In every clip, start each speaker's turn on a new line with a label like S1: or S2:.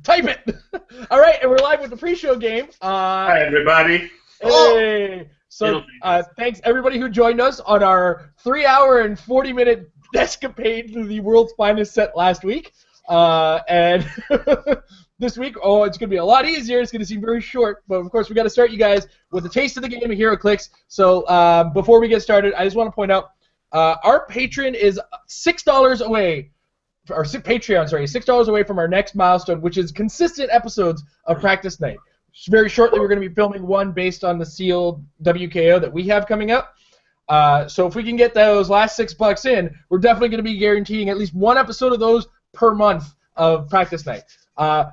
S1: Type it. All right, and we're live with the pre-show game.
S2: Hi, everybody.
S1: Hey. So thanks everybody who joined us on our 3-hour and 40-minute escapade through the world's finest set last week. And this week, it's going to be a lot easier. It's going to seem very short, but of course we got to start you guys with a taste of the game of Heroclix. So before we get started, I just want to point out our patron is $6 away. Our Patreon, sorry, $6 away from our next milestone, which is consistent episodes of Practice Night. Very shortly, we're going to be filming one based on the sealed WKO that we have coming up. So if we can get those last $6 in, we're definitely going to be guaranteeing at least one episode of those per month of Practice Night.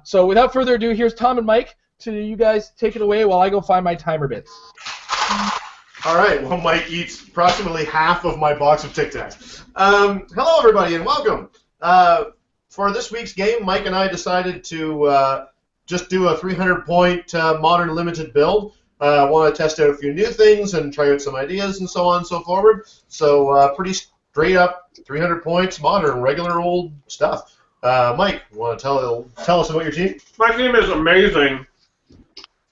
S1: So without further ado, here's Tom and Mike to you guys take it away while I go find my timer bits.
S2: All right, well, Mike eats approximately half of my box of Tic Tacs. Hello, everybody, and welcome. For this week's game, Mike and I decided to just do a 300-point modern limited build. I want to test out a few new things and try out some ideas and so on and so forward. So pretty straight up 300 points, modern, regular old stuff. Mike, you want to tell us about your team?
S3: My team is amazing.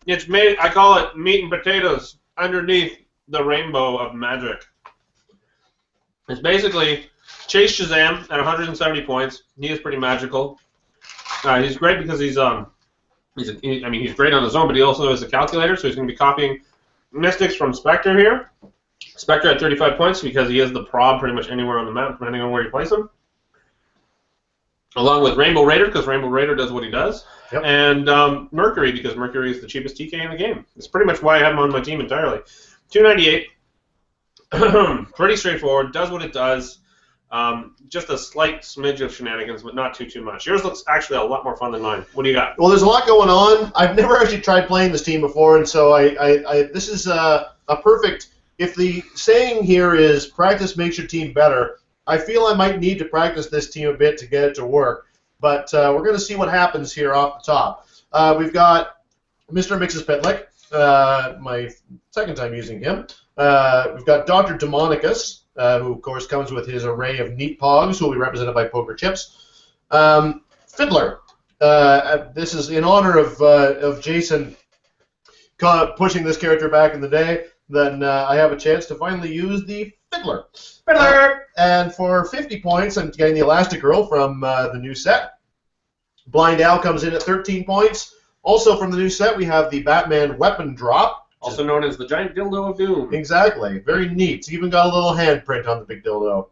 S3: It's made, I call it meat and potatoes underneath the rainbow of magic. It's basically Chase Shazam at 170 points. He is pretty magical. He's great because he's great on his own, but he also is a calculator, so he's going to be copying Mystics from Spectre here. Spectre at 35 points because he is the prob pretty much anywhere on the map, depending on where you place him. Along with Rainbow Raider, because Rainbow Raider does what he does. Yep. And Mercury, because Mercury is the cheapest TK in the game. It's pretty much why I have him on my team entirely. 298. Pretty straightforward. Does what it does. Just a slight smidge of shenanigans, but not too much. Yours looks actually a lot more fun than mine. What do you got?
S2: Well, there's a lot going on. I've never actually tried playing this team before, and so this is a perfect. If the saying here is practice makes your team better, I feel I might need to practice this team a bit to get it to work. But we're going to see what happens here off the top. We've got Mr. and Mrs. Pitlick, my second time using him. We've got Dr. Demonicus, who, of course, comes with his array of neat pogs, who will be represented by poker chips. Fiddler. This is in honor of Jason pushing this character back in the day. Then I have a chance to finally use the Fiddler. Fiddler! And for 50 points, I'm getting the Elastic Girl from the new set. Blind Al comes in at 13 points. Also from the new set, we have the Batman Weapon Drop.
S3: Also known as the Giant Dildo of Doom.
S2: Exactly. Very neat. It's even got a little handprint on the big dildo.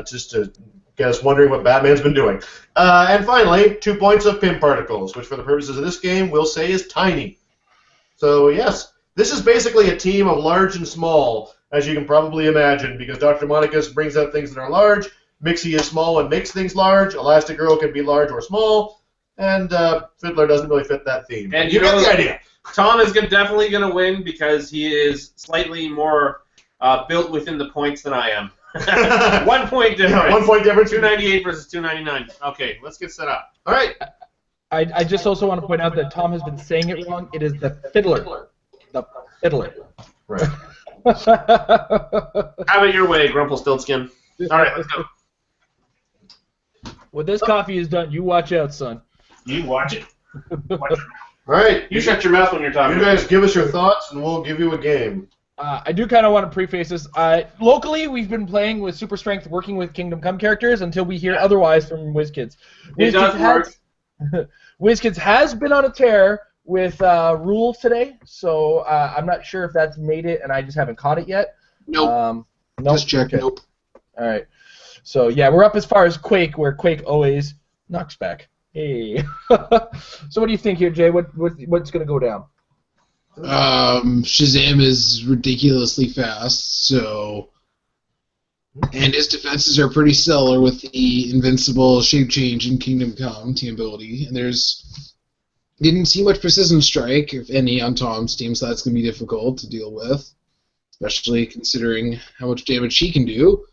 S2: Just to get us wondering what Batman's been doing. And finally, 2 points of Pim Particles, which for the purposes of this game, we'll say is tiny. So, yes, this is basically a team of large and small, as you can probably imagine, because Dr. Monicus brings out things that are large, Mixie is small and makes things large, Elastic Girl can be large or small, and Fiddler doesn't really fit that theme.
S3: And
S2: you get the idea.
S3: Tom is definitely going to win because he is slightly more built within the points than I am. 1 point difference.
S2: Yeah, 1 point difference.
S3: 298 versus 299. Okay, let's get set up.
S2: All right.
S1: I just also want to point out that Tom has been saying it wrong. It is the Fiddler. The Fiddler.
S2: Right.
S3: Have it your way, Grumpelstiltskin. All right, let's go.
S1: When this coffee is done, you watch out, son.
S3: You watch it. Watch it.
S2: All right.
S3: You shut your mouth when you're talking.
S2: You guys give us your thoughts, and we'll give you a game.
S1: I do kind of want to preface this. Locally, we've been playing with Super Strength, working with Kingdom Come characters until we hear otherwise from WizKids. WizKids has been on a tear with rules today, so I'm not sure if that's made it, and I just haven't caught it yet.
S4: Nope.
S1: Nope.
S4: Just check.
S1: Okay.
S4: Nope.
S1: All right. So yeah, we're up as far as Quake, where Quake always knocks back. Hey. So what do you think here, Jay? What's going to go down?
S4: Shazam is ridiculously fast, and his defenses are pretty stellar with the invincible shape change in Kingdom Come team ability. And didn't see much precision strike, if any, on Tom's team, so that's going to be difficult to deal with, especially considering how much damage he can do.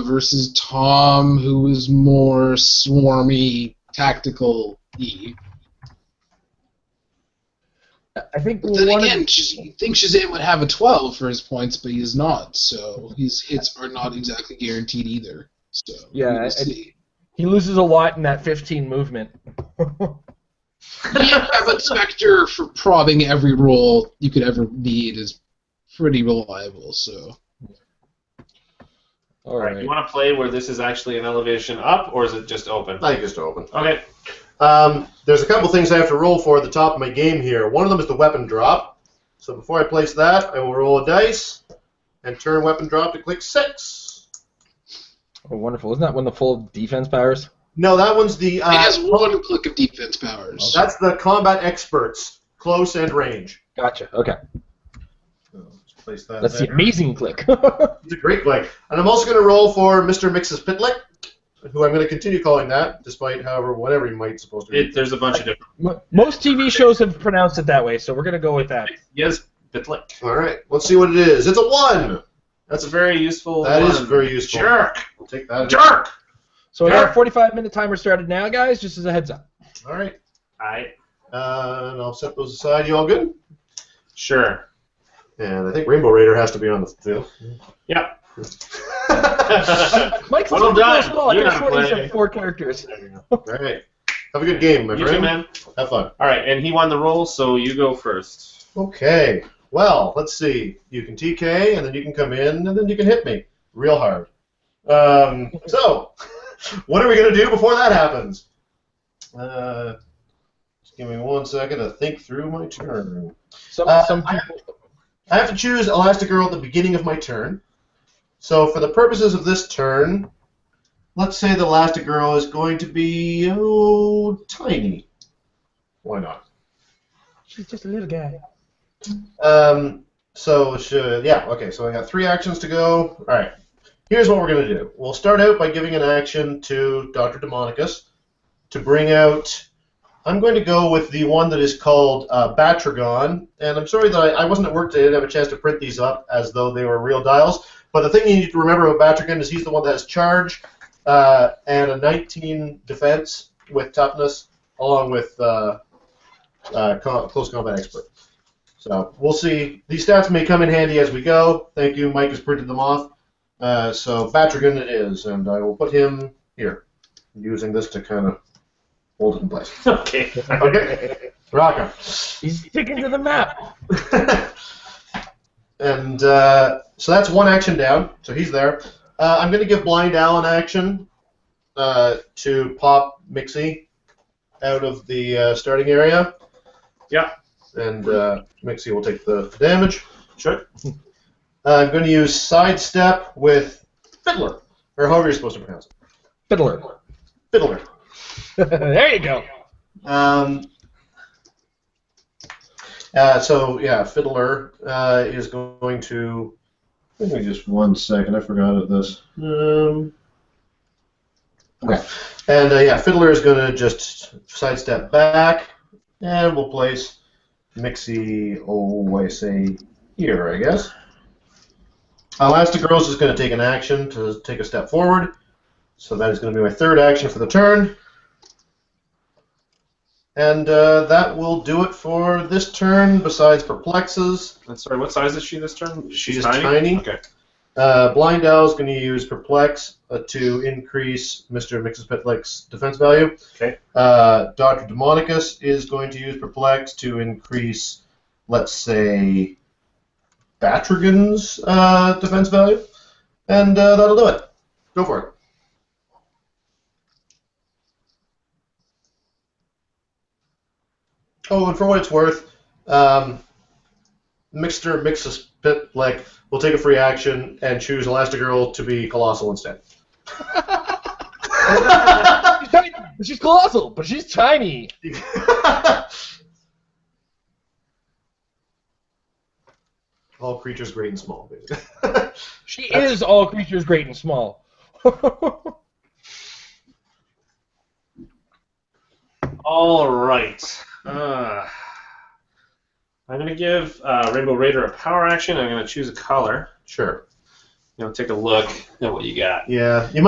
S4: Versus Tom, who is more swarmy, tactical-y.
S1: I think.
S4: But then again, you think Shazam would have a 12 for his points, but he is not. So his hits are not exactly guaranteed either. So
S1: yeah, He loses a lot in that 15 movement.
S4: Yeah, but Spectre for probbing every roll you could ever need is pretty reliable, so...
S3: All right. You want to play where this is actually an elevation up, or is it just open?
S2: I think it's open.
S3: Okay.
S2: There's a couple things I have to roll for at the top of my game here. One of them is the weapon drop. So before I place that, I will roll a dice and turn weapon drop to click 6.
S1: Oh, wonderful. Isn't that one of the full defense powers?
S2: No, that one's the...
S4: it has one click of defense powers.
S2: That's the combat experts, close and range.
S1: Gotcha. Okay.
S2: Let's place that
S1: That's
S2: there.
S1: the amazing click.
S2: It's a great click. And I'm also going to roll for Mr. Mix's Pitlick, who I'm going to continue calling that, despite whatever he might supposed to be.
S3: There's a bunch of different...
S1: Most TV shows have pronounced it that way, so we're going to go with that.
S3: Yes, Bitlick.
S2: All right, let's see what it is. It's a 1.
S3: That's a very useful
S2: That
S3: one.
S2: is very useful.
S3: Jerk!
S2: We'll take that.
S3: Jerk!
S1: So I got a 45-minute timer started now, guys, just as a heads up.
S2: All right.
S3: Alright.
S2: And I'll set those aside. You all good?
S3: Sure.
S2: And I think Rainbow Raider has to be on the field.
S3: Yep.
S1: Mike's
S3: Well
S1: a
S3: done.
S1: small. I
S3: You're
S1: guess
S3: not
S1: he's
S3: playing.
S1: have 4 characters.
S2: All right. Have a good game, my
S3: You
S2: friend.
S3: too, man.
S2: Have fun.
S3: Alright, and he won the roll, so you go first.
S2: Okay. Well, let's see. You can TK, and then you can come in, and then you can hit me real hard. So, what are we going to do before that happens? Just give me 1 second to think through my turn.
S1: Some people...
S2: I have to choose Elastigirl at the beginning of my turn. So for the purposes of this turn, let's say the Elastigirl is going to be, tiny. Why not?
S1: She's just a little guy.
S2: So I got 3 actions to go. All right. Here's what we're going to do. We'll start out by giving an action to Dr. Demonicus to bring out... I'm going to go with the one that is called Batragon, and I'm sorry that I wasn't at work today. I didn't have a chance to print these up as though they were real dials, but the thing you need to remember about Batragon is he's the one that has charge and a 19 defense with toughness, along with close combat expert. So we'll see. These stats may come in handy as we go. Thank you. Mike has printed them off. So Batragon it is, and I will put him here, using this to kind of hold it in place.
S3: Okay.
S2: Okay. Rock him.
S1: He's sticking to the map.
S2: And so that's 1 action down. So he's there. I'm going to give Blind Al an action to pop Mixie out of the starting area.
S3: Yeah.
S2: And Mixie will take the damage.
S3: Sure.
S2: I'm going to use Sidestep with Fiddler, or however you're supposed to pronounce it.
S1: Fiddler.
S2: Fiddler.
S1: There you go.
S2: Fiddler is going to... Give me just 1 second. I forgot of this. Okay. And Fiddler is going to just sidestep back, and we'll place Mixie, I say here, I guess. Elastigirl is going to take an action to take a step forward. So that is going to be my 3rd action for the turn. And that will do it for this turn, besides Perplexes.
S3: I'm sorry, what size is she this turn?
S2: She's tiny.
S3: Okay.
S2: Blind Owl is going to use Perplex to increase Mr. and Mrs. Pitlick's defense value.
S3: Okay.
S2: Dr. Demonicus is going to use Perplex to increase, let's say, Batragon's defense value. And that'll do it. Go for it. Oh, and for what it's worth, Mr. Mixus Pitlick will take a free action and choose Elastigirl to be Colossal instead.
S1: She's colossal, but she's tiny.
S2: All creatures great and small, basically.
S1: She is all creatures great and small.
S3: All right. I'm going to give Rainbow Raider a power action. I'm going to choose a color.
S2: Sure.
S3: Take a look at what you got.
S2: Yeah, you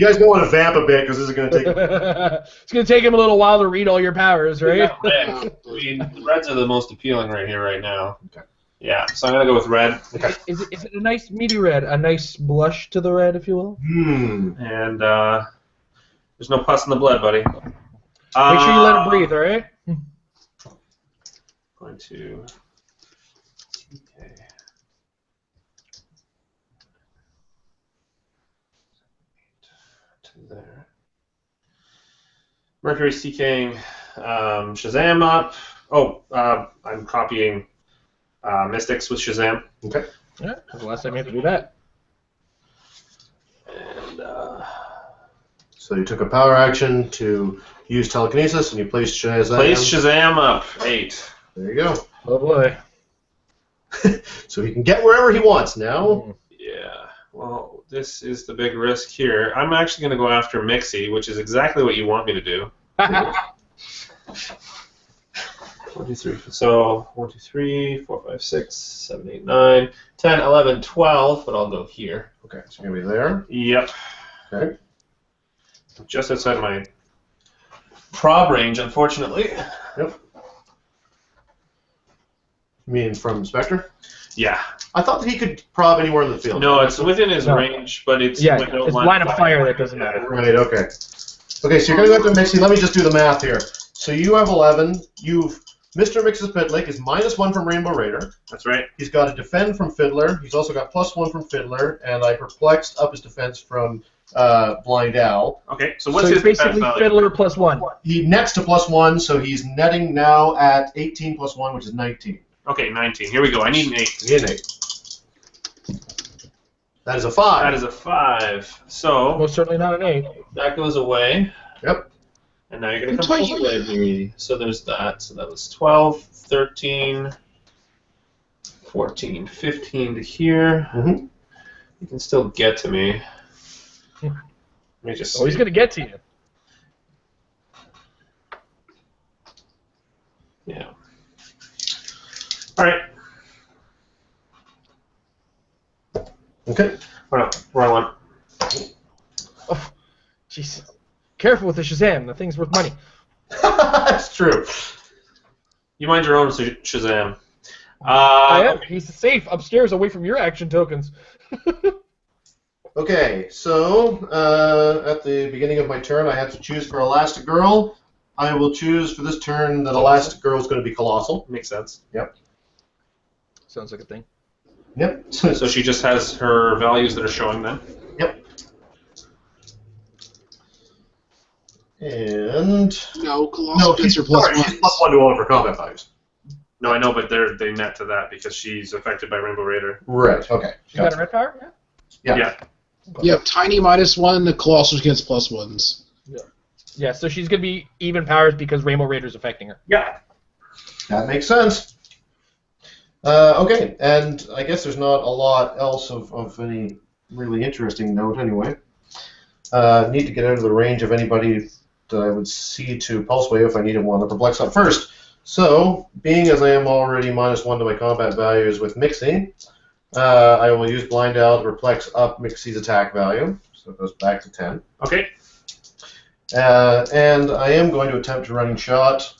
S2: guys might want to vamp a bit because this is going to take.
S1: It's going to take him a little while to read all your powers, right?
S3: I mean, the reds are the most appealing right here, right now.
S2: Okay.
S3: Yeah, so I'm going to go with red.
S2: Okay.
S1: Is it a nice meaty red, a nice blush to the red, if you will?
S2: Hmm.
S3: And There's no pus in the blood, buddy.
S1: Make sure you let it breathe, all right?
S3: Going to... Okay. To there. Mercury CKing Shazam up. Oh, I'm copying Mystics with Shazam.
S2: Okay.
S1: Yeah, that's the last time you have to do that.
S3: And
S2: So you took a power action to use telekinesis, and you placed Shazam.
S3: place Shazam up. 8.
S2: There you go.
S1: Oh boy.
S2: So he can get wherever he wants now.
S3: Yeah. Well, this is the big risk here. I'm actually going to go after Mixie, which is exactly what you want me to do. 1, 2, 3. So 1, 2, 3, 4, 5, 6, 7, 8, 9, 10, 11, 12. But I'll go here.
S2: Okay, so you're going to be there.
S3: Yep.
S2: Okay.
S3: Just outside my prob range, unfortunately.
S2: Yep. You mean from Spectre?
S3: Yeah.
S2: I thought that he could prob anywhere in the field.
S3: No, it's within his range, but it's
S1: Yeah,
S3: with no
S1: it's line of fire that doesn't matter.
S2: Right, okay. Okay, so you're going to go to Mixie. Let me just do the math here. So you have 11. Mr. Mix's Pitlick is -1 from Rainbow Raider.
S3: That's right.
S2: He's got a defend from Fiddler. He's also got +1 from Fiddler, and I perplexed up his defense from Blind Owl.
S3: Okay, so what's
S1: So
S3: his
S1: it's basically
S3: defense value?
S1: Fiddler +1.
S2: He nets to +1, so he's netting now at 18 + 1, which is 19.
S3: Okay, 19. Here we go. I need an 8.
S2: You get an 8. That is a 5.
S3: That is a 5. So
S1: Most certainly not an 8.
S3: that goes away.
S2: Yep.
S3: And now you're going to come over me. So there's that. So that was 12, 13, 14, 15 to here.
S2: Mm-hmm.
S3: You can still get to me. Let me just
S1: Oh, he's
S3: see.
S1: going to get to you.
S3: Yeah. All right.
S2: Okay.
S3: Oh, no, wrong one.
S1: Oh, jeez. Careful with the Shazam. The thing's worth money.
S2: That's true.
S3: You mind your own, Shazam.
S1: I am. He's safe upstairs away from your action tokens.
S2: Okay, so at the beginning of my turn, I had to choose for Elastigirl. I will choose for this turn that Elastigirl is going to be Colossal.
S3: Makes sense.
S2: Yep.
S1: Sounds like a thing.
S2: Yep.
S3: So she just has her values that are showing then?
S2: Yep. And
S4: No, Colossal gets her
S2: sorry,
S4: +1.
S2: she's +1 to all of her combat values.
S3: No, I know, but they net to that because she's affected by Rainbow Raider.
S2: Right. Okay.
S1: You got a red power?
S2: Yeah.
S4: Yep, Tiny -1, the Colossal gets +1s.
S1: Yeah, so she's going to be even powers because Rainbow Raider's affecting her.
S3: Yeah.
S2: That makes sense. Okay, and I guess there's not a lot else of any really interesting note anyway. Need to get out of the range of anybody that I would see to Pulse Wave if I needed one to perplex up first. So, being as I am already -1 to my combat values with Mixie, I will use Blind Owl to perplex up Mixie's attack value, so it goes back to 10.
S3: Okay.
S2: And I am going to attempt a running shot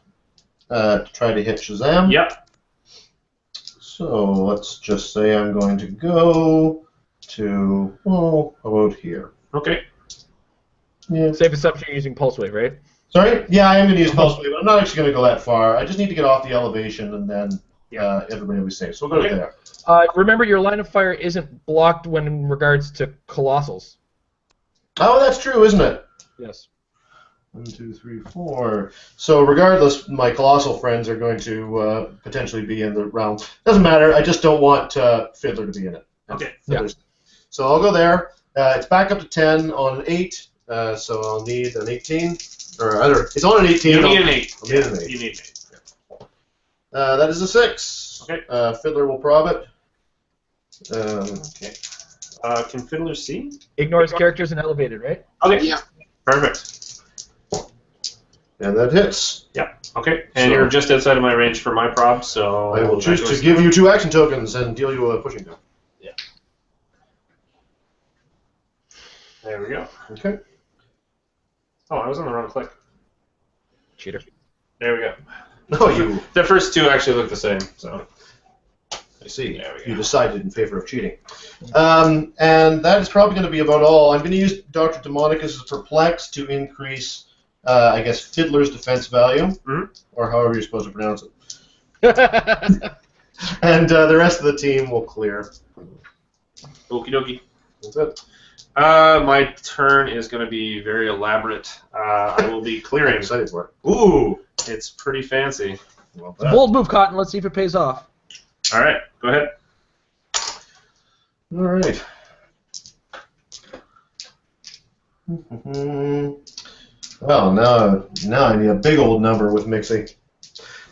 S2: to try to hit Shazam.
S3: Yep.
S2: So let's just say I'm going to go to, about here.
S3: Okay.
S2: Yeah.
S1: Safe assumption you're using Pulse Wave, right?
S2: Sorry? Yeah, I am going to use Pulse Wave, but I'm not actually going to go that far. I just need to get off the elevation, and then everybody will be safe. So we'll go there.
S1: Remember, your line of fire isn't blocked when in regards to Colossals.
S2: Oh, that's true, isn't it?
S1: Yes.
S2: 1, 2, 3, 4. So regardless, my Colossal friends are going to potentially be in the round. Doesn't matter. I just don't want Fiddler to be in it.
S3: Okay.
S1: Yeah.
S2: So I'll go there. It's back up to 10 on an 8. So I'll need an 18. Or either it's on an 18.
S3: You need an 8.
S2: I'll need an 8.
S3: You need an 8.
S2: That is a 6.
S3: Okay.
S2: Fiddler will prob it.
S3: Okay. Can Fiddler see?
S1: Ignores characters and elevated, right?
S3: Okay.
S4: Yeah.
S3: Perfect.
S2: And that hits.
S3: Yeah. Okay. And
S2: So-
S3: you're just outside of my range for my prob, so
S2: I will
S3: that
S2: choose
S3: goes-
S2: to give you 2 action tokens and deal you a pushing down.
S3: Yeah. There we go.
S2: Okay.
S3: Oh, I was on the wrong click.
S1: Cheater.
S3: There we go.
S2: Oh, you.
S3: The first 2 actually look the same, so.
S2: I see.
S3: There we
S2: You
S3: go.
S2: decided in favor of cheating. And that is probably going to be about all. I'm going to use Dr. Demonicus' Perplex to increase, I guess, Fiddler's defense value, or however you're supposed to pronounce it. And the rest of the team will clear.
S3: Okie dokie.
S2: That's it.
S3: My turn is going to be very elaborate. I will be
S2: I'm
S3: clearing.
S2: excited for it.
S3: Ooh, it's pretty fancy.
S2: Well,
S1: It's a bold move, Cotton. Let's see if it pays off.
S3: All right, go ahead.
S2: all right. Well, now I need a big old number with Mixie.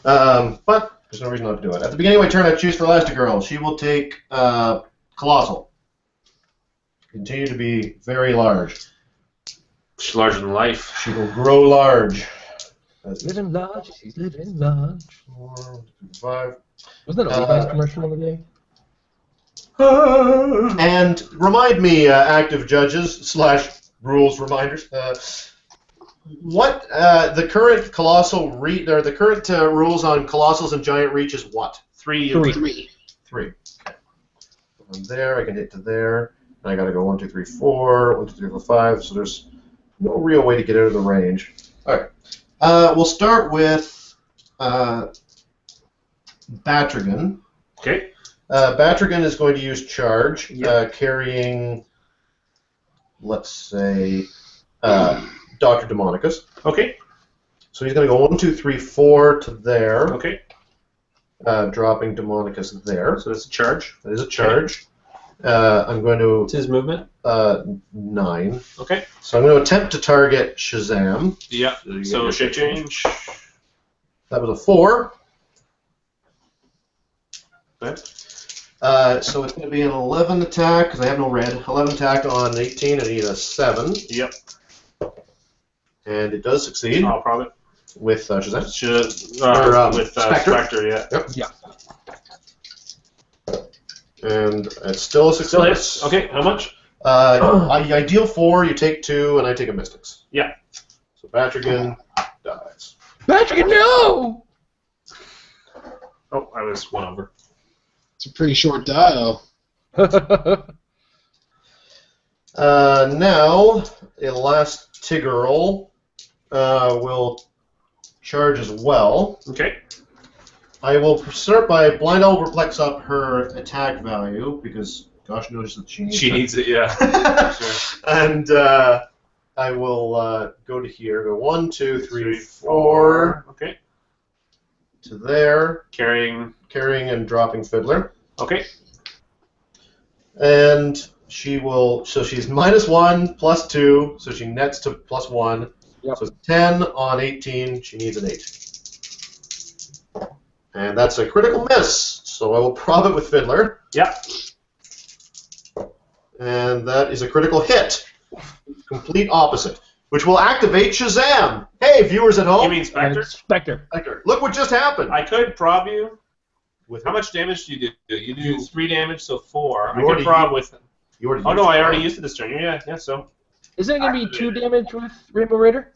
S2: But there's no reason not to do it. At the beginning of my turn, I choose for Elastigirl. She will take Colossal. Continue to be very large.
S3: She's larger than life.
S2: She will grow large.
S1: Living large, she's living large.
S2: 4, 5.
S1: Wasn't that a Levi's commercial the other day?
S2: And remind me, active judges / rules reminders, what the current colossal or the current rules on colossals and giant reach is what?
S3: 3.
S4: 3.
S2: 3. Okay. From there, I can hit to there. And I got to go 1, 2, 3, 4, 1, 2, 3, 4, 5. So there's no real way to get out of the range. All right. We'll start with Batrigan.
S3: Okay.
S2: Batrigan is going to use charge, carrying, let's say, Dr. Demonicus.
S3: Okay.
S2: So he's going to go 1, 2, 3, 4 to there,
S3: Okay.
S2: dropping Demonicus there.
S3: So that's a charge.
S2: That is a charge. I'm going to
S3: What's his movement?
S2: 9.
S3: Okay.
S2: So I'm going to attempt to target Shazam.
S3: Yeah. So shape change.
S2: That was a 4.
S3: Okay.
S2: So it's going to be an 11 attack, because I have no red. 11 attack on 18, I need a 7.
S3: Yep.
S2: And it does succeed
S3: I'll probably.
S2: with Shazam.
S3: With
S2: Spectre.
S3: Spectre, yeah.
S2: Yep.
S1: Yeah.
S2: And it's still a success.
S3: Still hits. Okay, how much?
S2: I deal 4, you take 2, and I take a Mystics.
S3: Yeah.
S2: So Batrigan dies.
S1: Patrick, no!
S3: Oh, I was 1 over.
S4: It's a pretty short dial.
S2: Now, Elastigirl will charge as well.
S3: Okay.
S2: I will start by blind elbow perplex up her attack value, because gosh knows that she needs
S3: it, yeah. Sure.
S2: And I will go to here, go 1, 2, 3, 4
S3: Okay.
S2: to there,
S3: Carrying.
S2: and dropping Fiddler.
S3: Okay.
S2: And she will, so she's -1, +2, so she nets to +1.
S1: Yep.
S2: So it's 10 on 18, she needs an 8. And that's a critical miss, so I will prob it with Fiddler.
S3: Yep.
S2: And that is a critical hit. Complete opposite. Which will activate Shazam! Hey, viewers at home!
S3: You mean Spectre?
S1: Spectre.
S2: Spectre. Look what just happened!
S3: I could prob you.
S2: With
S3: How much damage do you do? You do 3 damage, so 4.
S2: You
S3: I
S2: already
S3: could prob with.
S2: You already
S3: Oh no,
S2: used
S3: I
S2: it.
S3: already used it this turn. Yeah, so.
S1: Isn't it going to be 2 damage with Rainbow Raider?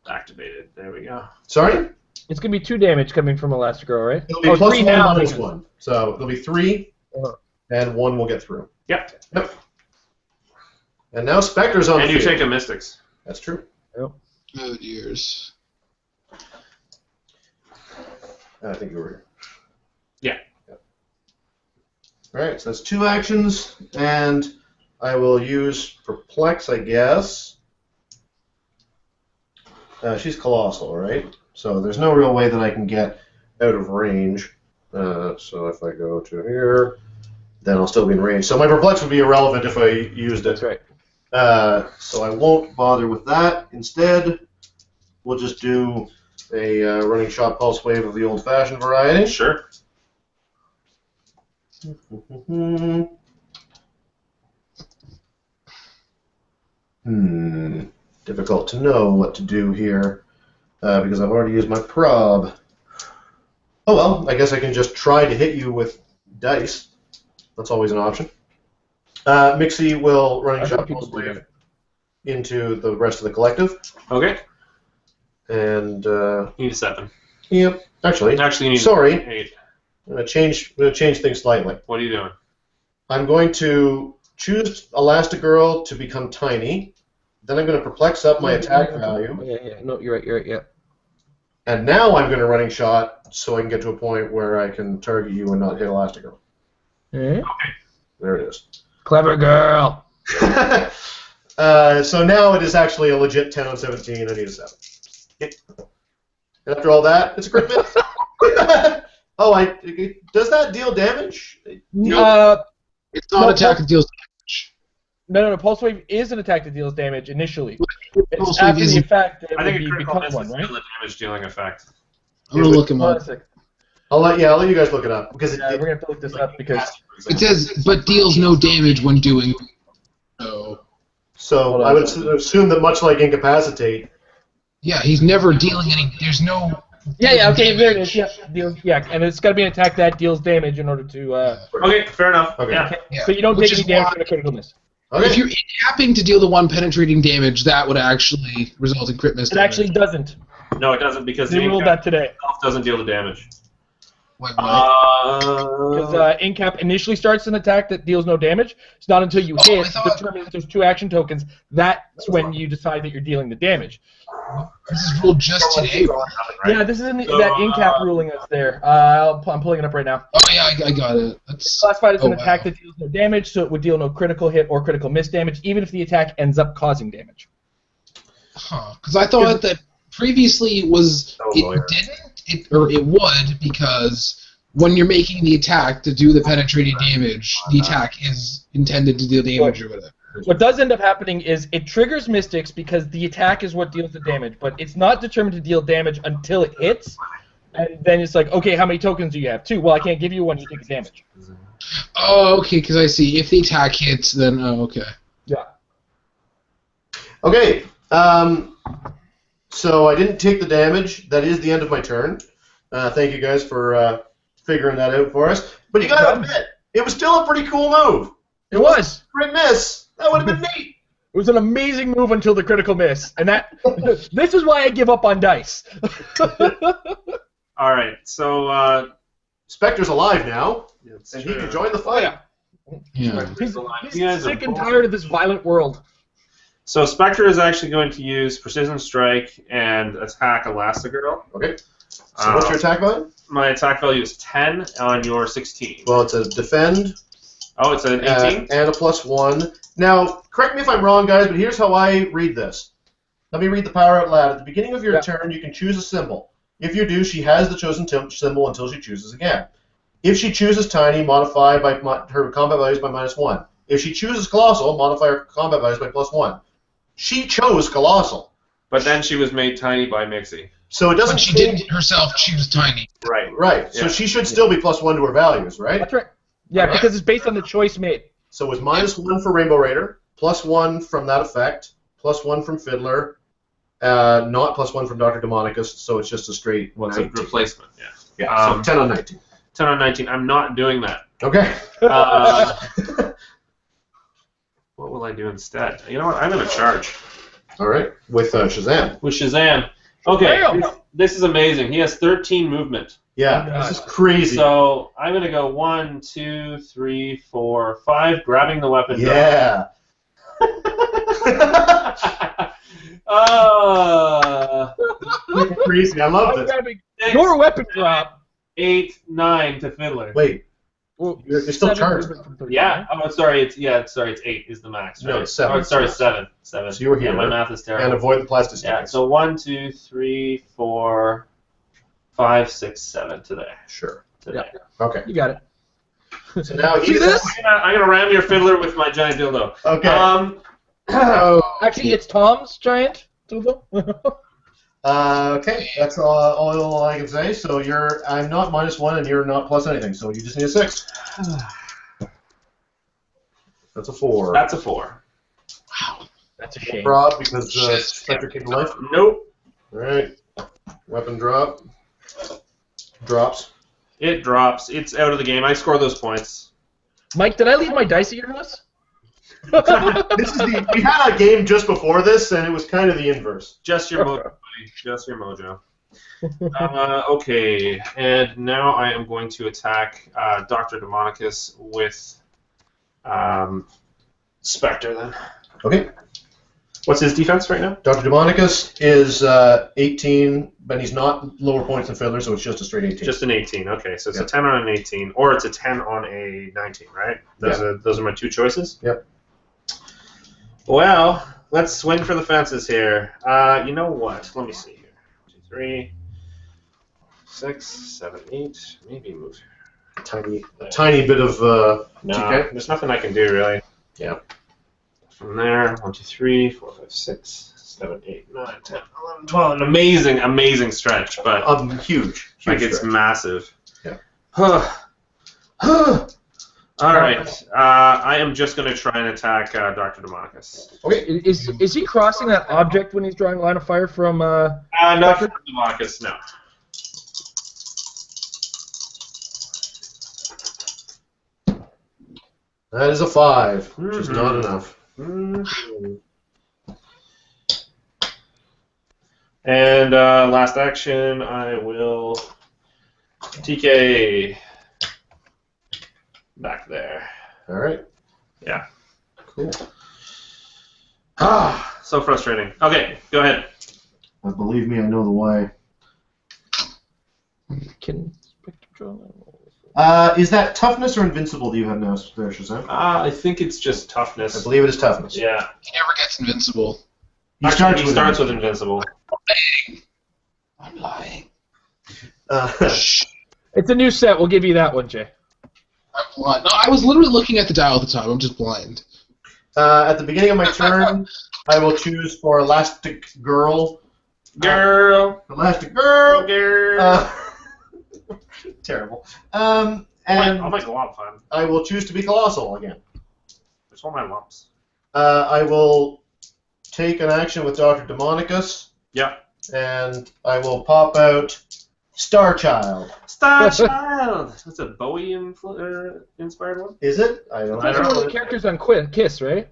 S3: Activated. There we go.
S2: Sorry?
S1: It's going to be 2 damage coming from Elastigirl, right?
S2: It'll be
S1: 3
S2: +1,
S1: now.
S2: -1. So it'll be 3, and 1 will get through.
S3: Yep.
S2: And now Spectre's on
S3: And
S2: the
S3: you
S2: field.
S3: take a Mystics.
S2: That's true.
S4: Oh, dears.
S2: I think you were.
S3: Yeah.
S2: Alright, so that's 2 actions, and I will use Perplex, I guess. She's Colossal, right? So there's no real way that I can get out of range. So if I go to here, then I'll still be in range. So my Perplex would be irrelevant if I used it.
S1: That's right.
S2: So I won't bother with that. Instead, we'll just do a running shot pulse wave of the old-fashioned variety.
S3: Sure.
S2: Difficult to know what to do here because I've already used my prob. Oh well, I guess I can just try to hit you with dice. That's always an option. Mixie will running shot pulse wave into the rest of the collective.
S3: Okay.
S2: And
S3: You need a 7.
S2: yep, actually,
S3: Actually, you need
S2: sorry.
S3: 8.
S2: I'm going to change things slightly.
S3: What are you doing?
S2: I'm going to choose Elastigirl to become tiny. Then I'm going to perplex up my attack value.
S1: Yeah. No, you're right. Yeah.
S2: And now I'm going to running shot so I can get to a point where I can target you and not hit Elastigirl.
S1: Okay.
S2: There it is.
S1: Clever girl.
S2: So now it is actually a legit 10 on 17. I need a 7. Okay. After all that, it's a crit miss. Does that deal damage?
S4: It's not attack that deals damage.
S1: No. Pulse Wave is an attack that deals damage initially. It's
S4: Pulse
S1: after
S4: Wave
S1: the effect that
S3: I think a
S1: would
S3: critical
S1: become
S3: miss
S1: one,
S3: is
S1: right?
S3: still a damage-dealing effect.
S4: I'm gonna look him up.
S2: I'll let you guys look it up because
S1: Yeah, we're gonna have to look this up because
S4: It says, but deals no damage when doing so.
S2: So I would assume that much like incapacitate.
S4: Yeah, he's never dealing any. There's no.
S1: okay, there it is. Yeah, and it's got to be an attack that deals damage in order to.
S3: Okay, fair enough.
S2: Okay.
S3: Yeah.
S1: So you don't
S4: Which
S1: take
S4: is
S1: any damage
S4: why-
S1: from a critical miss.
S2: Okay.
S4: If you're tapping to deal the 1 penetrating damage, that would actually result in crit miss.
S1: It actually doesn't.
S3: No, it doesn't because
S1: They
S3: the
S1: ruled
S3: incap
S1: that today.
S3: itself doesn't deal the damage.
S4: Wait, what?
S1: Because Incap initially starts an attack that deals no damage. It's not until you hit, determine that there's 2 action tokens, that's when you decide that you're dealing the damage.
S4: This is ruled just today.
S1: Yeah, this is that Incap ruling that's there. I'm pulling it up right now.
S4: Oh yeah, I got it. That's
S1: Classified as an
S4: wow.
S1: attack that deals no damage, so it would deal no critical hit or critical miss damage, even if the attack ends up causing damage.
S4: Huh? Because I thought that previously it would because when you're making the attack to do the penetrating damage, the attack is intended to deal damage or whatever.
S1: What does end up happening is it triggers Mystics because the attack is what deals the damage, but it's not determined to deal damage until it hits, and then it's like, okay, how many tokens do you have? 2. Well, I can't give you 1, you take the damage.
S4: Oh, okay, because I see. If the attack hits, then okay.
S1: Yeah.
S2: Okay. So I didn't take the damage. That is the end of my turn. Thank you guys for figuring that out for us. But you got to admit, it was still a pretty cool move.
S1: It was.
S2: Crit miss. That would have been neat.
S1: It was an amazing move until the critical miss, and this is why I give up on dice.
S3: All right, so
S2: Spectre's alive now, and he
S3: true.
S2: can join the fight.
S4: Yeah.
S1: He's
S3: You guys are
S1: sick and tired of this violent world.
S3: So Spectre is actually going to use Precision Strike and attack Elastigirl.
S2: Okay. So what's your attack value?
S3: My attack value is 10 on your 16.
S2: Well, it's a defend.
S3: Oh, it's an 18?
S2: And a +1. Now, correct me if I'm wrong, guys, but here's how I read this. Let me read the power out loud. At the beginning of your turn, you can choose a symbol. If you do, she has the chosen symbol until she chooses again. If she chooses Tiny, modify by her combat values by -1. If she chooses Colossal, modify her combat values by +1. She chose Colossal.
S3: But then she was made tiny by Mixie.
S2: So it doesn't
S4: But she
S2: change.
S4: didn't herself choose tiny.
S3: Right.
S2: Right. So
S3: Yeah.
S2: she should still be +1 to her values, right?
S1: That's right. Yeah, because it's based on the choice made.
S2: So it's -1 for Rainbow Raider, +1 from that effect, +1 from Fiddler, not +1 from Dr. Demonicus, so it's just a straight
S3: What's a
S2: 19.
S3: replacement? Yeah.
S2: Yeah, so 10 on 19.
S3: 10 on 19. I'm not doing that.
S2: Okay.
S3: What will I do instead? You know what? I'm going to charge.
S2: All right, with Shazam.
S3: With Shazam. Okay,
S1: Damn.
S3: this is amazing. He has 13 movement.
S2: Yeah,
S1: God.
S2: this is crazy.
S3: So I'm going to go 1, 2, 3, 4, 5, grabbing the weapon.
S2: Yeah. Crazy. I love
S1: I'm
S2: this.
S1: grabbing
S3: 6,
S1: your weapon drop.
S3: 8, 9 to Fiddler.
S2: Wait,
S1: Well,
S2: you're still
S1: 7
S2: charged.
S1: movement from 13,
S3: Yeah.
S1: right?
S3: Oh, sorry. It's 8 is the max. Right?
S2: No, it's 7.
S3: Oh, sorry, 7. 7.
S2: So you were
S3: Yeah,
S2: here,
S3: my
S2: right?
S3: math is terrible.
S2: And avoid the plastic
S3: Yeah.
S2: sticks.
S3: So 1, 2, 3, 4, 5, 6, 7 today.
S2: Sure.
S3: Today.
S2: Okay.
S1: You got it.
S2: So now
S1: See
S2: he's
S1: this?
S3: I'm gonna ram your Fiddler with my giant dildo.
S2: Okay.
S4: Oh,
S1: Actually, it's Tom's giant dildo.
S2: Okay, that's all I can say. So I'm not -1 and you're not plus anything. So you just need a 6. That's a 4.
S3: That's a 4.
S1: That's a shame.
S2: Rob because Spectre came to life.
S3: Nope.
S2: All right. Weapon drop. Drops.
S3: It drops. It's out of the game. I score those points.
S1: Mike, did I leave my dice at your house?
S2: We had a game just before this, and it was kind of the inverse.
S3: Just your mojo, buddy. Just your mojo. Okay, and now I am going to attack Dr. Demonicus with Spectre then.
S2: Okay.
S3: What's his defense right now?
S2: Dr. Demonicus is 18, but he's not lower points than Fiddler, so it's just a straight 18.
S3: Just an 18. Okay, so it's
S2: Yep.
S3: a 10 on an 18, or it's a 10 on a 19, right? Those are my two choices?
S2: Yep.
S3: Well, let's swing for the fences here. You know what? Let me see here. 2, 3, 6, 7, 8. Maybe move
S2: a tiny bit of...
S3: no,
S2: okay.
S3: there's nothing I can do, really.
S2: Yeah.
S3: From there, 1, 2, 3, 4, 5, 6, 7, 8, 9, 10, 11, 12. An amazing stretch, but
S2: huge
S3: like it's
S2: stretch.
S3: massive.
S2: Yeah.
S3: All right. I am just going to try and attack Dr. Demonicus.
S2: Okay.
S1: Is he crossing that object when he's drawing line of fire from?
S3: Not from Demonicus, no.
S2: That is a 5, which is not enough.
S3: And last action, I will TK back there.
S2: All right.
S3: Yeah.
S2: Cool.
S3: So frustrating. Okay, go ahead.
S2: Believe me, I know the why.
S1: Can Spectre draw?
S2: Is that toughness or invincible do you have now, there, Shazam?
S3: I think it's just toughness.
S2: I believe it is toughness.
S3: Yeah.
S4: He never gets invincible.
S2: He
S3: starts with invincible.
S4: I'm lying.
S1: It's a new set. We'll give you that one, Jay.
S4: I'm blind. No, I was literally looking at the dial at the time. I'm just blind.
S2: At the beginning of my turn, I will choose for Elastic Girl. Elastic Girl. Terrible. And
S3: I'll make a lot of fun.
S2: I will choose to be Colossal again.
S3: There's all my lumps.
S2: I will take an action with Dr. Demonicus.
S3: Yep.
S2: And I will pop out Star Child.
S3: Star Child! That's a Bowie inspired one?
S2: Is it? I don't
S1: That's one of
S2: know.
S1: the characters on Kiss, right?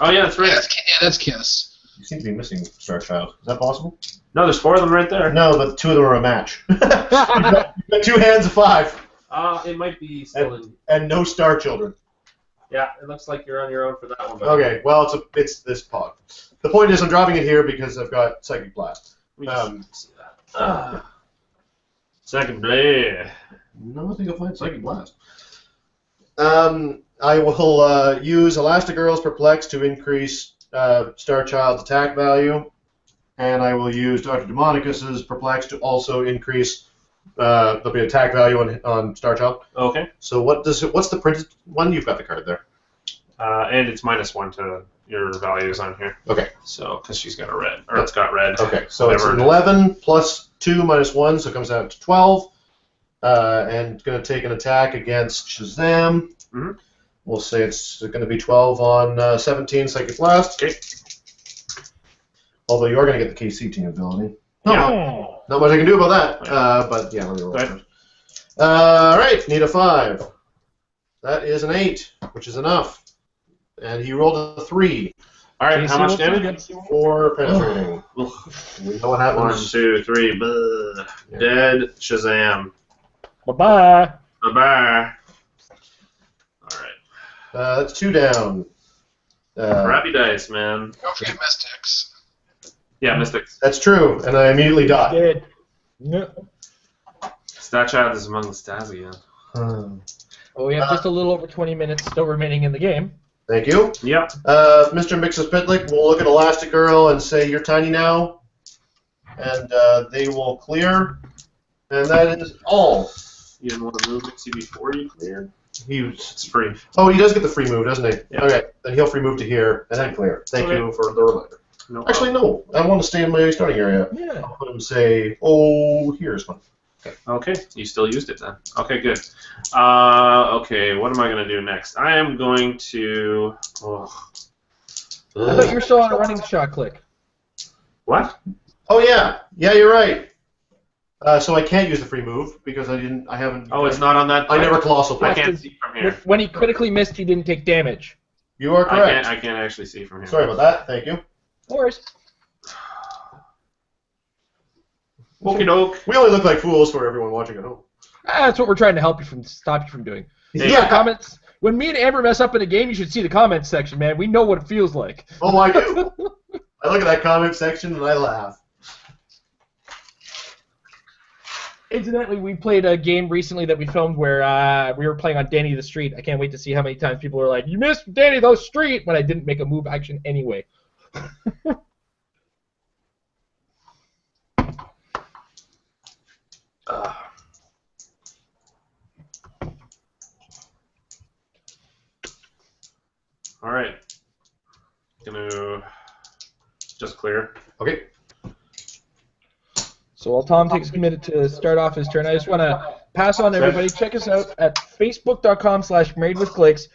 S3: Oh, yeah, that's right.
S4: That's Kiss.
S2: You seem to be missing Star Child. Is that possible?
S3: No, there's 4 of them right there.
S2: No, but 2 of them are a match. you've got 2 hands of 5.
S3: It might be still in...
S2: And no Star Children.
S3: Yeah, it looks like you're on your own for that one.
S2: Okay, well, it's this pod. The point is I'm dropping it here because I've got Psychic Blast.
S3: Let me just see that. Second blade.
S2: No, I think I'll find Psychic Blast. I will use Elastigirl's Perplex to increase Star Child's attack value, and I will use Dr. Demonicus's Perplex to also increase the attack value on Star Child.
S3: Okay.
S2: So what's the printed one? You've got the card there.
S3: And it's -1 to your values on here.
S2: Okay.
S3: So, because she's got a red, or it's got red.
S2: Okay, so it's
S3: Whatever
S2: an 11 plus 2 minus 1, so it comes out to 12. And going to take an attack against Shazam.
S3: Mm-hmm.
S2: We'll say it's going to be 12 on 17 Psychic Blast.
S3: Okay.
S2: Although you are going to get the KC team ability.
S3: Yeah.
S2: Not much I can do about that. But yeah, let me roll first. Alright, need a 5. That is an 8, which is enough. And he rolled a 3.
S3: Alright, how much damage?
S2: 4 penetrating. We know what happens.
S3: 1, 2, 3. Blah.
S2: Yeah.
S3: Dead Shazam.
S1: Bye-bye.
S3: Bye-bye. Alright.
S2: That's 2 down.
S3: Crappy dice, man.
S4: Don't forget Mystics.
S3: Yeah, Mystics.
S2: That's true, and I immediately die.
S1: Dead. No.
S3: Stat Child is among the stats again.
S1: Well, we have just a little over 20 minutes still remaining in the game.
S2: Thank you.
S3: Yep.
S2: Mr. Mixospitlick will look at Elastigirl and say, "You're tiny now," and they will clear. And that is all.
S3: You didn't want to move Mixie before you cleared? It's
S2: He
S3: free.
S2: does get the free move, doesn't he?
S3: Yeah.
S2: Okay, then he'll free move to here and then clear. Thank
S3: Okay.
S2: you for the reminder.
S3: No
S2: Actually, no. I want to stay in my starting area.
S1: Yeah.
S2: I'll put him say, "Oh, here's one."
S3: Okay, you still used it then. Okay, good. Okay, what am I going to do next? I am going to...
S1: I thought you were still on a running shot click.
S3: What?
S2: Oh yeah, you're right. So I can't use the free move because I haven't.
S3: Oh, it's not on that.
S2: I never colossal.
S3: I
S2: Play.
S3: can't see from here.
S1: When he critically missed, he didn't take damage.
S2: You are correct.
S3: I can't actually see from here.
S2: Sorry about that. Thank you.
S1: No worries.
S3: Okie doke.
S2: We only look like fools for everyone watching at home.
S1: That's what we're trying to stop you from doing.
S2: Yeah.
S1: Comments. When me and Amber mess up in a game, you should see the comments section, man. We know what it feels like.
S2: Oh, I do. I look at that comment section and I laugh.
S1: Incidentally, we played a game recently that we filmed where we were playing on Danny the Street. I can't wait to see how many times people were like, "You missed Danny the Street," when I didn't make a move action anyway.
S3: All right. Gonna just clear.
S2: Okay.
S1: So while Tom takes a minute to start off his turn, I just want to pass on to everybody. Check us out at facebook.com/marriedwithclicks.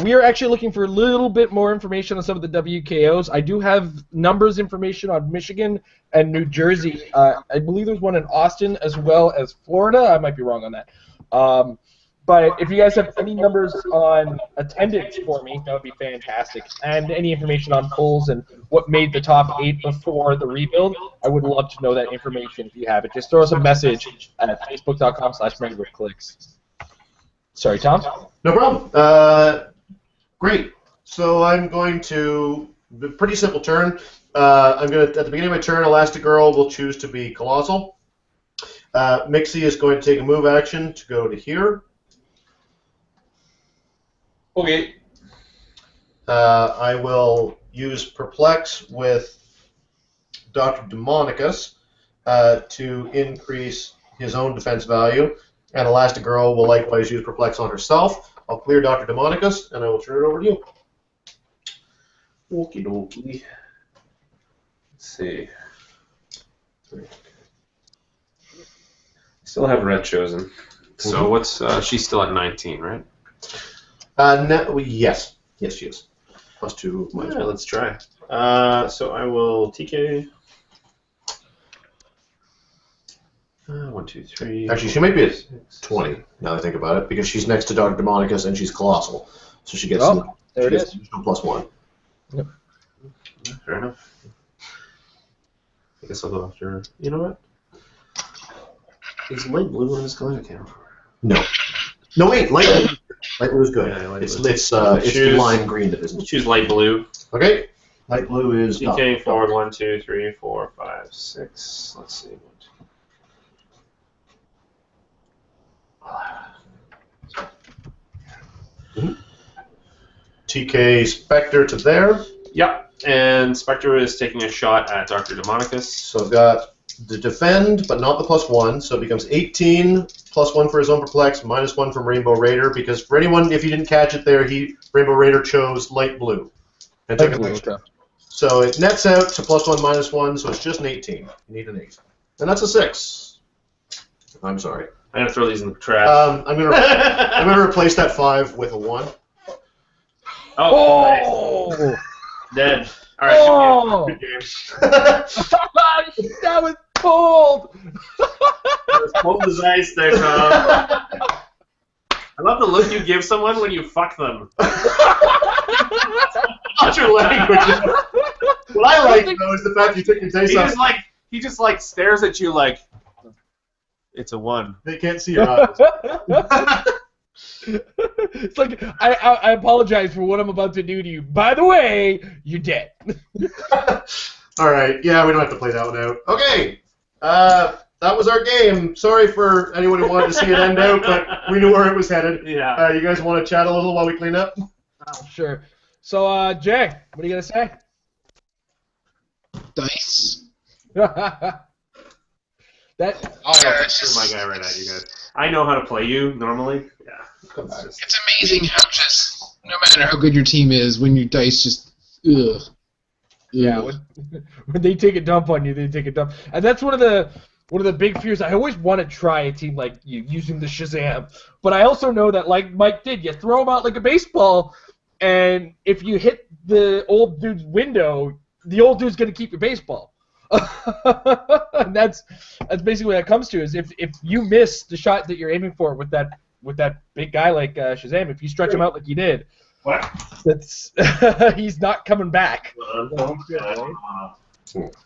S1: We are actually looking for a little bit more information on some of the WKOs. I do have numbers information on Michigan and New Jersey. I believe there's one in Austin as well as Florida. I might be wrong on that. But if you guys have any numbers on attendance for me, that would be fantastic. And any information on polls and what made the top 8 before the rebuild, I would love to know that information if you have it. Just throw us a message at facebook.com/marriedwithclicks. Sorry, Tom?
S2: No problem. Great. So I'm going to, pretty simple turn. I'm going to, at the beginning of my turn, Elastigirl will choose to be Colossal. Mixie is going to take a move action to go to here.
S3: Okay.
S2: I will use Perplex with Dr. Demonicus to increase his own defense value, and Elastigirl will likewise use Perplex on herself. I'll clear Dr. Demonicus, and I will turn it over to you.
S3: Okie dokie. Let's see. Still have Red chosen. So what's she's still at 19, right?
S2: No, yes. Yes, she is. +2 minus
S3: Yeah,
S2: one.
S3: let's try. So I will TK. 1, 2, 3.
S2: Actually, she might be at 20, now that I think about it, because she's next to Dr. Demonicus and she's Colossal. So she gets
S1: there it is.
S2: +1.
S1: Yep.
S3: Fair enough. I guess I'll go after. You know what? Is light blue one of his colors? I can't remember.
S2: No. No, wait, light blue. Light blue is good.
S3: Yeah, light
S2: it's
S3: blue.
S2: it's the lime green that isn't.
S3: Choose light blue.
S2: Okay. Light blue is
S3: TK forward 1, 2, 3, 4, 5, 6. Let's see.
S2: TK Spectre to there.
S3: Yep. And Spectre is taking a shot at Dr. Demonicus.
S2: So I've got the defend, but not the +1. So it becomes 18, +1 for his own Perplex, -1 from Rainbow Raider. Because for anyone, if you didn't catch it there, Rainbow Raider chose light blue. And took an extra. So it nets out to +1, -1, so it's just an 18. You need an 8. And that's a 6. I'm sorry.
S3: I'm going to throw these in the trash.
S2: I'm gonna replace that 5 with a 1.
S3: Oh! Nice. Dead. All right.
S1: Oh!
S3: Good game.
S1: That was cold!
S3: As cold as ice there, Tom. I love the look you give someone when you fuck them.
S2: Not your language. What I like, though, is the fact you took your dice off.
S3: He just stares at you like, it's a 1.
S2: They can't see your eyes.
S1: It's like, I apologize for what I'm about to do to you. By the way, you're dead.
S2: All right. Yeah, we don't have to play that one out. Okay. That was our game. Sorry for anyone who wanted to see it end out, but we knew where it was headed.
S3: Yeah.
S2: You guys want to chat a little while we clean up?
S1: Sure. So, Jay, what are you going to say?
S4: Dice.
S3: That's my guy right at you guys. I know how to play you normally. Yeah.
S4: It's amazing how just, no matter how good your team is, when your dice just, ugh.
S1: Yeah, when they take a dump on you, they take a dump. And that's one of the big fears. I always want to try a team like you using the Shazam. But I also know that, like Mike did, you throw them out like a baseball, and if you hit the old dude's window, the old dude's going to keep your baseball. And that's basically what it comes to, is if you miss the shot that you're aiming for with that big guy like Shazam, if you stretch him out like you did,
S3: what?
S1: that's he's not coming back.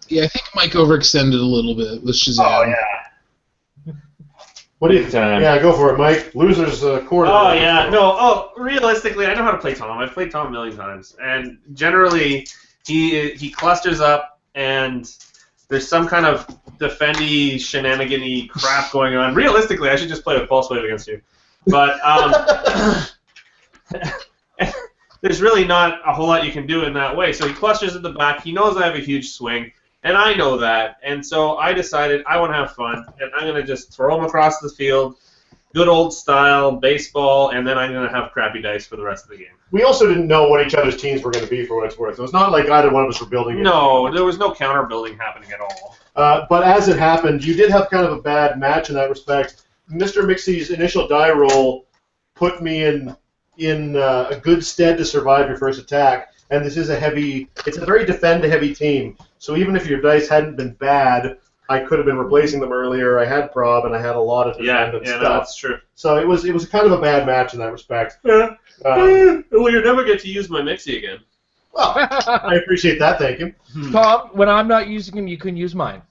S4: Yeah, I think Mike overextended a little bit with Shazam.
S2: Oh, yeah. What do you think? Yeah, go for it, Mike. Loser's quarter.
S3: Oh, yeah. No, realistically, I know how to play Tom. I've played Tom a million times. And generally, he clusters up, and there's some kind of defendy, shenanigan-y crap going on. Realistically, I should just play with Pulse Wave against you. But there's really not a whole lot you can do in that way. So he clusters at the back. He knows I have a huge swing, and I know that. And so I decided I want to have fun, and I'm going to just throw him across the field, good old style, baseball, and then I'm going to have crappy dice for the rest of the game.
S2: We also didn't know what each other's teams were going to be for what it's worth. It was not like either one of us were building it.
S3: No, there was no counter building happening at all.
S2: But as it happened, you did have kind of a bad match in that respect. Mr. Mixie's initial die roll put me in a good stead to survive your first attack, and this is it's a very defend-heavy team. So even if your dice hadn't been bad, I could have been replacing them earlier. I had prob, and I had a lot of defend and stuff.
S3: No, that's true.
S2: So it was kind of a bad match in that respect.
S3: Well, you'll never get to use my Mixie again.
S2: Well, I appreciate that, thank you.
S1: Tom, when I'm not using him, you can use mine.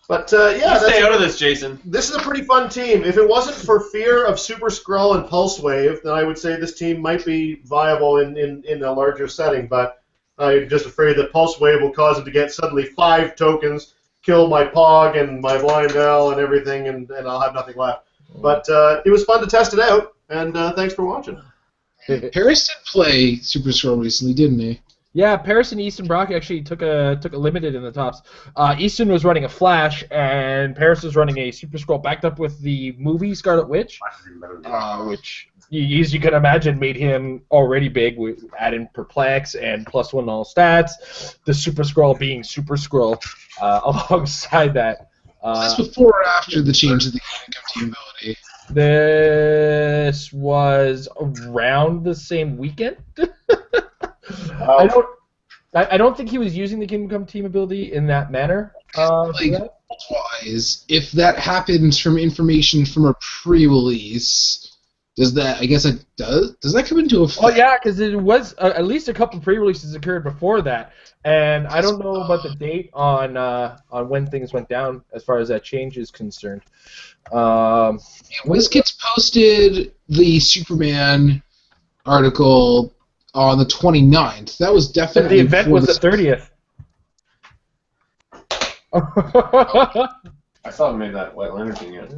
S2: But yeah,
S3: stay out of this, Jason.
S2: This is a pretty fun team. If it wasn't for fear of Super Skrull and Pulse Wave, then I would say this team might be viable in a larger setting. But I'm just afraid that Pulse Wave will cause him to get suddenly 5 tokens, kill my Pog and my Blindell and everything, and I'll have nothing left. But it was fun to test it out, and thanks for watching.
S4: Paris did play Super Skrull recently, didn't he?
S1: Yeah, Paris and Easton Brock actually took a limited in the tops. Easton was running a Flash, and Paris was running a Super Skrull backed up with the movie Scarlet Witch, which, as you can imagine, made him already big. We add in Perplex and +1 all stats, the Super Skrull being Super Skrull alongside that.
S4: Was this before or after the change of the team ability?
S1: This was around the same weekend. I don't think he was using the Kingdom Come team ability in that manner.
S4: Wise, if that happens from information from a pre-release, does that? I guess it does. Does that come into effect?
S1: Oh yeah, because it was at least a couple pre-releases occurred before that, and I don't know about the date on when things went down as far as that change is concerned.
S4: WizKids posted the Superman article on the 29th. That was definitely
S1: the event was the 30th.
S3: I still haven't made that White Lantern thing yet.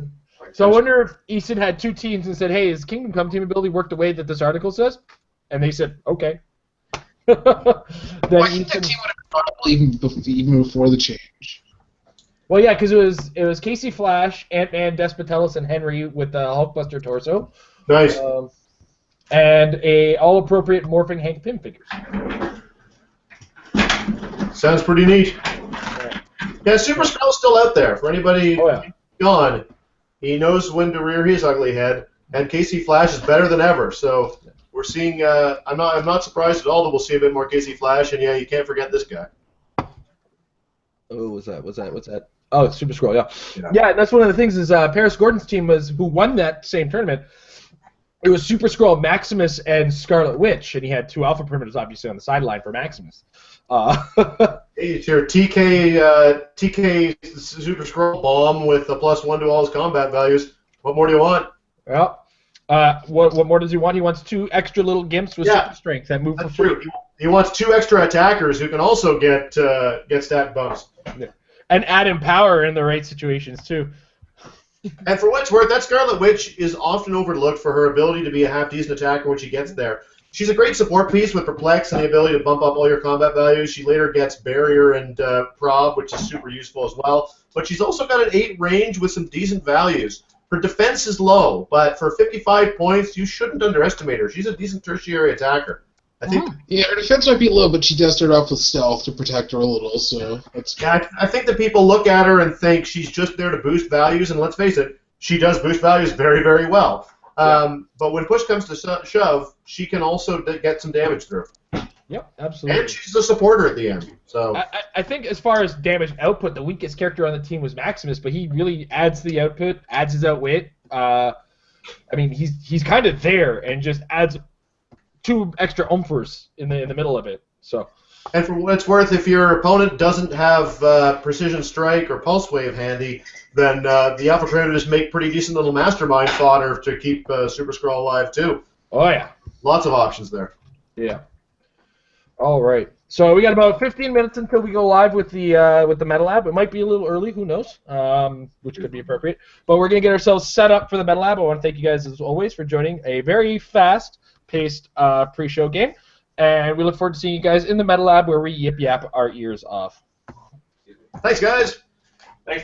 S1: So I wonder if Easton had 2 teams and said, "Hey, is Kingdom Come team ability work the way that this article says?" And they said, "Okay."
S4: Then I think that team would have probably even before the change.
S1: Well, yeah, because it was Casey Flash, Ant-Man, Despotellis, and Henry with the Hulkbuster torso.
S2: Nice.
S1: And a all-appropriate morphing Hank Pym figures.
S2: Sounds pretty neat. Yeah, Super Skrull's still out there. For anybody gone, he knows when to rear his ugly head, and Casey Flash is better than ever. So we're seeing. I'm not surprised at all that we'll see a bit more Casey Flash, and yeah, you can't forget this guy.
S1: Oh, what's that? Oh, it's Super Skrull, yeah. Yeah, that's one of the things is Paris Gordon's team who won that same tournament. It was Super Skrull, Maximus, and Scarlet Witch, and he had 2 Alpha Primitives obviously on the sideline for Maximus.
S2: It's your TK Super Skrull bomb with a +1 to all his combat values. What more do you want?
S1: Well, what more does he want? He wants 2 extra little gimps with super strength that move for free.
S2: He wants 2 extra attackers who can also get stat bumps.
S1: Yeah. And add in power in the right situations too.
S2: And for what it's worth, that Scarlet Witch is often overlooked for her ability to be a half-decent attacker when she gets there. She's a great support piece with Perplex and the ability to bump up all your combat values. She later gets Barrier and Prob, which is super useful as well. But she's also got an 8 range with some decent values. Her defense is low, but for 55 points, you shouldn't underestimate her. She's a decent tertiary attacker. I think.
S4: Yeah, her defense might be low, but she does start off with stealth to protect her a little. So that's.
S2: Yeah, I think that people look at her and think she's just there to boost values, and let's face it, she does boost values very, very well. But when push comes to shove, she can also get some damage through.
S1: Yep, absolutely.
S2: And she's a supporter at the end. So
S1: I think as far as damage output, the weakest character on the team was Maximus, but he really adds to the output, adds his outwit. I mean, he's kind of there and just adds 2 extra umphers in the middle of it. So
S2: And for what it's worth, if your opponent doesn't have Precision Strike or Pulse Wave handy, then the Alpha Predators make pretty decent little Mastermind fodder to keep Super Skrull alive, too.
S1: Oh, yeah.
S2: Lots of options there.
S1: Yeah. All right. So we got about 15 minutes until we go live with the Meta Lab. It might be a little early, who knows, which could be appropriate. But we're going to get ourselves set up for the Meta Lab. I want to thank you guys, as always, for joining a very fast-paced pre-show game. And we look forward to seeing you guys in the Meta Lab where we yip-yap our ears off.
S2: Thanks, guys.
S3: Thanks,